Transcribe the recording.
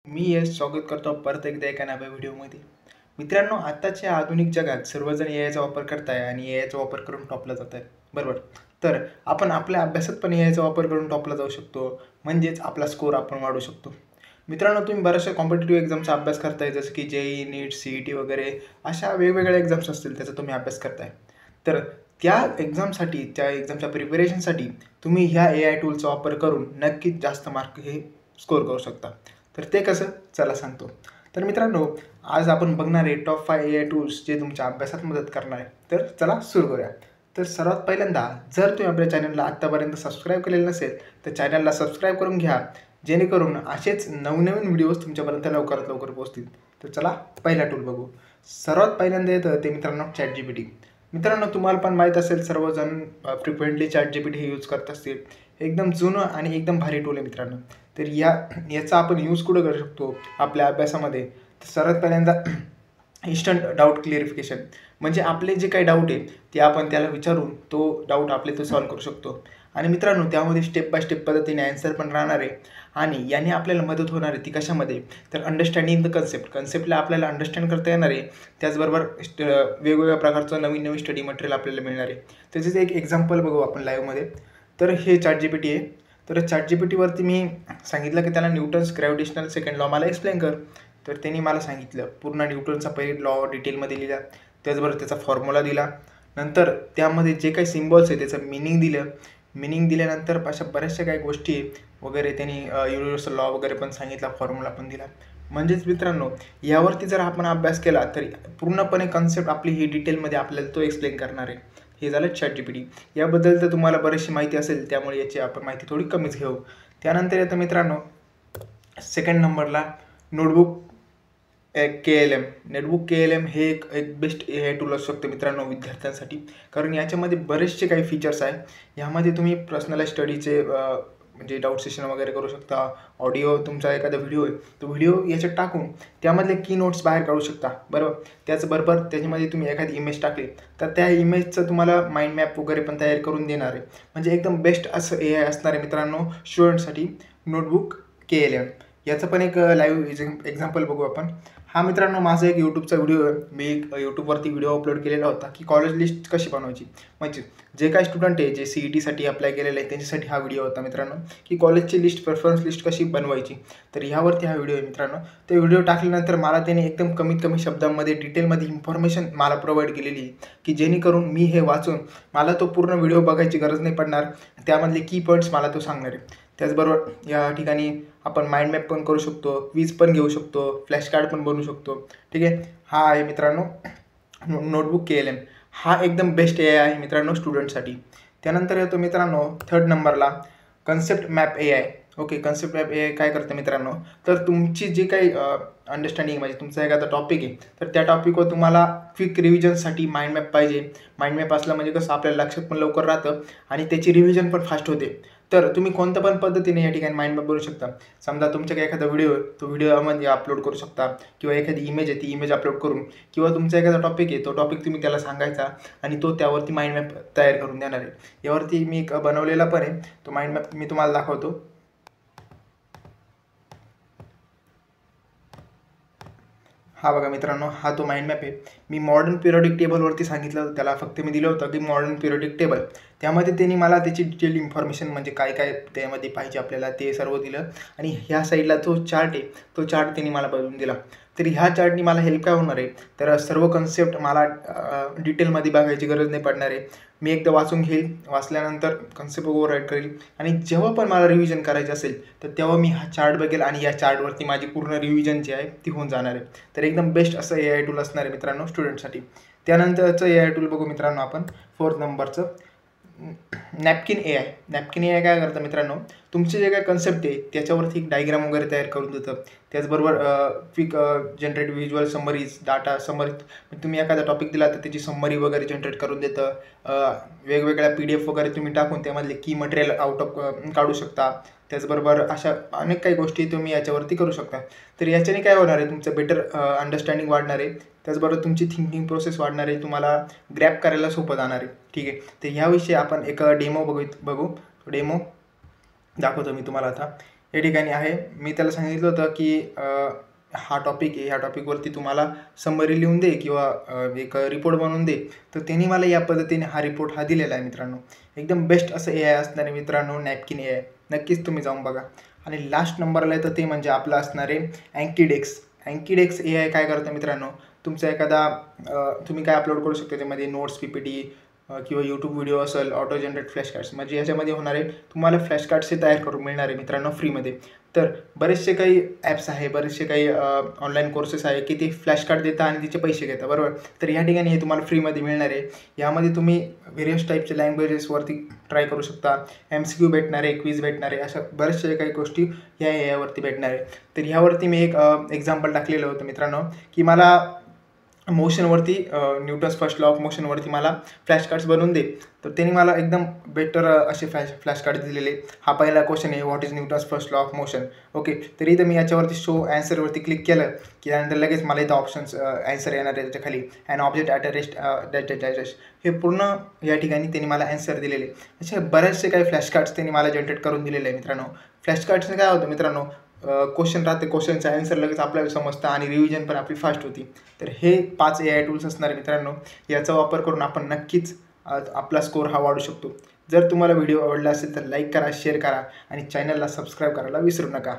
मी यश स्वागत करतो परत एकदा एका नव्या व्हिडिओमध्ये. मित्रांनो, आत्ताच्या आधुनिक जगात सर्वजण एआयचा वापर करत आहे आणि एआयचा वापर करून टॉपला जात आहे, बरोबर? तर आपण आपल्या अभ्यासात पण एआयचा वापर करून टॉपला जाऊ शकतो, म्हणजेच आपला स्कोर आपण वाढवू शकतो. मित्रांनो, तुम्ही बऱ्याचशा कॉम्पिटिटिव्ह एक्झामचा अभ्यास करताय, जसं की जेईई, नीट, सीईटी वगैरे अशा वेगवेगळ्या एक्झाम्स असतील, त्याचा तुम्ही अभ्यास करताय. तर त्या एक्झामसाठी, त्या एक्झामच्या प्रिपरेशनसाठी तुम्ही ह्या एआय टूलचा वापर करून नक्कीच जास्त मार्क हे स्कोर करू शकता. तर ते कसं? चला सांगतो. तर मित्रांनो, आज आपण बघणार आहे टॉप 5 एआय टूल्स जे तुमच्या अभ्यासात मदत करणार आहे. तर चला सुरू करूया. तर सर्वात पहिल्यांदा, जर तुम्ही आपल्या चॅनलला आत्तापर्यंत सबस्क्राईब केलेलं नसेल तर चॅनलला सबस्क्राईब करून घ्या, जेणेकरून असेच नवनवीन व्हिडिओज तुमच्यापर्यंत लवकरात लवकर पोहोचतील. तर चला पहिला टूल बघू. सर्वात पहिल्यांदा येतं ते मित्रांनो ChatGPT. मित्रांनो, तुम्हाला पण माहीत असेल, सर्वजण फ्रिक्वेंटली ChatGPT हे यूज करत असतील. एकदम जुनं आणि एकदम भारी टूल आहे मित्रांनो. तर याचा आपण यूज कुठं करू शकतो आपल्या अभ्यासामध्ये? तर सर्वात पहिल्यांदा इन्स्टंट डाऊट क्लिअरिफिकेशन, म्हणजे आपले जे काही डाऊट आहे ते आपण त्याला विचारून तो डाऊट आपले तो सॉल्व्ह करू शकतो. आणि मित्रांनो, त्यामध्ये स्टेप बाय स्टेप पद्धतीने ॲन्सर पण राहणार आहे. आणि याने आपल्याला मदत होणार आहे ती कशामध्ये? तर अंडरस्टँडिंग द कन्सेप्टला आपल्याला अंडरस्टँड करता येणार आहे. त्याचबरोबर वेगवेगळ्या प्रकारचं नवीन नवीन स्टडी मटेरियल आपल्याला मिळणार आहे. त्याचंच एक एक्झाम्पल बघू आपण लाईव्हमध्ये. तर हे ChatGPT आहे. तर ChatGPTवरती मी सांगितलं की त्याला न्यूटन्स ग्रॅव्हिटेशनल सेकंड लॉ मला एक्सप्लेन कर. तर त्यांनी मला सांगितलं, पूर्ण न्यूटनचा पहिले लॉ डिटेलमध्ये लिहिला, त्याचबरोबर त्याचा फॉर्म्युला दिला. नंतर त्यामध्ये जे काही सिम्बॉल्स आहे त्याचं मिनिंग दिलं. मिनिंग दिल्यानंतर अशा बऱ्याचशा काही गोष्टी वगैरे त्यांनी युनिव्हर्सल लॉ वगैरे पण सांगितला, फॉर्म्युला पण दिला. म्हणजेच मित्रांनो, यावरती जर आपण अभ्यास केला तर पूर्णपणे कन्सेप्ट आपली ही डिटेलमध्ये आपल्याला तो एक्सप्लेन करणार आहे. हे झालं ChatGPT. याबद्दल तर तुम्हाला बरीचशी माहिती असेल, त्यामुळे याची आपण माहिती थोडी कमीच घेऊ. त्यानंतर येतं मित्रांनो सेकंड नंबरला नोटबुक KLM. नोटबुक KLM हे एक बेस्ट एआय टूल असू शकते मित्रांनो विद्यार्थ्यांसाठी, कारण याच्यामध्ये बरेचसे काही फीचर्स आहे. यामध्ये तुम्ही पर्सनलाइज स्टडीचे म्हणजे डाऊट सेशन वगैरे करू शकता. ऑडिओ, तुमचा एखादा व्हिडिओ आहे तो व्हिडिओ याच्यात टाकून त्यामधले की नोट्स बाहेर काढू शकता, बरोबर? त्याचबरोबर त्याच्यामध्ये तुम्ही एखादी इमेज टाकली तर त्या इमेजचं तुम्हाला माइंड मॅप वगैरे पण तयार करून देणार आहे. म्हणजे एकदम बेस्ट असं एआय असणार आहे मित्रांनो स्टुडंटसाठी नोटबुक KLM. याचं पण एक लाईव्ह एक्झाम्पल बघू आपण. हा मित्रांनो माझा एक यूट्यूबचा व्हिडिओ आहे. मी एक यूट्यूबवरती व्हिडिओ अपलोड केलेला होता की कॉलेज लिस्ट कशी बनवायची. म्हणजे जे काही स्टुडंट आहे जे CETसाठी अप्लाय केलेलं आहे त्यांच्यासाठी हा व्हिडिओ होता मित्रांनो, की कॉलेजची लिस्ट, प्रेफरन्स लिस्ट कशी बनवायची. तर ह्यावरती हा व्हिडिओ आहे मित्रांनो. ते व्हिडिओ टाकल्यानंतर मला त्याने एकदम कमीत कमी शब्दांमध्ये डिटेलमध्ये इन्फॉर्मेशन मला प्रोव्हाइड केलेली आहे, की जेणेकरून मी हे वाचून मला तो पूर्ण व्हिडिओ बघायची गरज नाही पडणार. त्यामधले की पॉईंट्स मला तो सांगणार आहे. त्याचबरोबर या ठिकाणी आपण माइंड मॅप पण करू शकतो, क्विज पण घेऊ शकतो, फ्लॅश कार्ड पण बनवू शकतो. ठीक आहे. हा आहे मित्रांनो नोटबुक KLM. हा एकदम बेस्ट एआय आहे मित्रांनो स्टुडंटसाठी. त्यानंतर येतो मित्रांनो थर्ड नंबरला concept map AI. Okay, concept map AI काय करतं मित्रांनो? तर तुमची जी काही अंडरस्टँडिंग, म्हणजे तुमचा एखादा टॉपिक आहे तर त्या टॉपिकवर तुम्हाला क्विक रिव्हिजनसाठी माइंड मॅप पाहिजे. माइंड मॅप असला म्हणजे कसं आपल्याला लक्षात पण लवकर राहतं आणि त्याची रिव्हिजन पण फास्ट होते. तर तुम्ही कोणत्या पण पद्धतीने या ठिकाणी माइंड मॅप बनवू शकता. समजा तुमच्याकडे एखादा व्हिडिओ आहे, तो व्हिडिओ म्हणजे अपलोड करू शकता, किंवा एखादी इमेज आहे ती इमेज अपलोड करून, किंवा तुमचा एखादा टॉपिक आहे तो टॉपिक तुम्ही त्याला सांगायचा आणि तो त्यावरती माइंड मॅप तयार करून देणार आहे. यावरती मी एक बनवलेला पण आहे, तो माइंड मॅप मी तुम्हाला दाखवतो. हा बघा मित्रांनो, हा तो माइंड मॅप आहे. मी मॉडर्न पिरियडिक टेबलवरती सांगितलं होतं त्याला, फक्त मी दिलं होतं की मॉडर्न पिरियडिक टेबल. त्यामध्ये त्यांनी मला त्याची डिटेल इन्फॉर्मेशन, म्हणजे काय काय त्यामध्ये पाहिजे आपल्याला ते सर्व दिलं. आणि ह्या साईडला जो चार्ट आहे तो चार्ट त्यांनी मला बनवून दिला. तर ह्या चार्टनी मला हेल्प काय होणार आहे? तर सर्व कन्सेप्ट मला डिटेलमध्ये बघायची गरज नाही पडणार आहे. मी एकदा वाचून घेईल, वाचल्यानंतर कन्सेप्ट ओव्हर राईट करेल, आणि जेव्हा पण मला रिव्हिजन करायची असेल तर तेव्हा मी हा चार्ट बघेल आणि या चार्टवरती माझी पूर्ण रिव्हिजन जी आहे ती होऊन जाणार आहे. तर एकदम बेस्ट असं एआय टूल असणार आहे मित्रांनो स्टुडंटसाठी. त्यानंतरचं एआय टूल बघू मित्रांनो आपण, फोर्थ नंबरचं नॅपकिन एआय. नॅपकिन एआय काय करतं मित्रांनो? तुमचे जे काय कन्सेप्ट आहे त्याच्यावरती एक डायग्राम वगैरे तयार करून देतं. त्याचबरोबर quick generate visual summaries, data summary, तुम्ही एखादा टॉपिक दिला तर त्याची समरी वगैरे जनरेट करून देतं. वेगवेगळ्या PDF वगैरे तुम्ही टाकून त्यामधले की मटेरियल आउट ऑफ काढू शकता. त्याचबरोबर अशा अनेक काही गोष्टी तुम्ही याच्यावरती करू शकता. तर याच्याने काय होणार आहे? तुमचं बेटर अंडरस्टँडिंग वाढणार आहे. त्याचबरोबर तुमची थिंकिंग प्रोसेस वाढणार आहे, तुम्हाला ग्रॅप करायला सोपं जाणार आहे. ठीक आहे. तर ह्याविषयी आपण एक डेमो बघू. डेमो दाखवतो मी तुम्हाला आता. या ठिकाणी आहे. मी त्याला सांगितलं होतं की हा टॉपिक आहे, ह्या टॉपिकवरती तुम्हाला समरी लिहून दे किंवा एक रिपोर्ट बनवून दे. तर त्यांनी मला या पद्धतीने हा रिपोर्ट हा दिलेला आहे मित्रांनो. एकदम बेस्ट असं AI असणार आहे मित्रांनो, नॅपकिन AI. नक्कीच तुम्ही जाऊन बघा. आणि लास्ट नंबरला आहे तर ते म्हणजे आपलं असणार आहे अँकीडेक्स. अँकीडेक्स AI काय करतं मित्रांनो, तुमचा एखादा तुम्ही काय अपलोड करू शकता त्यामध्ये नोट्स, PPT किंवा यूट्यूब व्हिडिओ असेल, ऑटो जनरेट फ्लॅश कार्ड्स, म्हणजे याच्यामध्ये होणार आहे तुम्हाला फ्लॅश कार्ड्स तयार करून मिळणार आहे मित्रांनो फ्रीमध्ये. तर बरेचसे काही ॲप्स आहे, बरेचसे काही ऑनलाईन कोर्सेस आहे की ते फ्लॅश कार्ड देतात आणि तिचे पैसे घेतात, बरोबर. तर या ठिकाणी हे तुम्हाला फ्रीमध्ये मिळणार आहे. यामध्ये तुम्ही व्हेरियस टाईपचे लँग्वेजेसवरती ट्राय करू शकता. MCQ भेटणार आहे, क्विज भेटणार आहे, अशा बऱ्याचशा काही गोष्टी या यावरती भेटणार आहे. तर ह्यावरती मी एक एक्झाम्पल टाकलेलं होतं मित्रांनो, की मला मोशनवरती न्यूटन्स फर्स्ट लॉ ऑफ मोशनवरती मला फ्लॅश कार्ड्स बनवून दे. तर त्यांनी मला एकदम बेटर असे फ्लॅश कार्ड दिलेले. हा पहिला क्वेश्चन आहे, what is Newton's first law of motion. Okay, तर इथं मी याच्यावरती शो ॲन्सरवरती क्लिक केलं की त्यानंतर लगेच मला इथं ऑप्शन्स ॲन्सर येणार आहे त्याच्या खाली. And object at a rest हे पूर्ण या ठिकाणी त्यांनी मला ॲन्सर दिलेले. असे बरेचसे काही फ्लॅश कार्ड्स त्यांनी मला जनरेट करून दिलेले आहे मित्रांनो. फ्लॅश कार्ड्सने काय होतं मित्रांनो, क्वेश्चन राहते, क्वेश्चनचा ॲन्सर लगेच आपल्याला समजतं आणि रिव्हिजन पण आपली फास्ट होती. तर हे 5 AI टूल्स असणार आहे मित्रांनो. याचा वापर करून आपण नक्कीच आपला स्कोर हा वाढू शकतो. जर तुम्हाला व्हिडिओ आवडला असेल तर लाईक करा, शेअर करा आणि चॅनलला सबस्क्राईब करायला विसरू नका.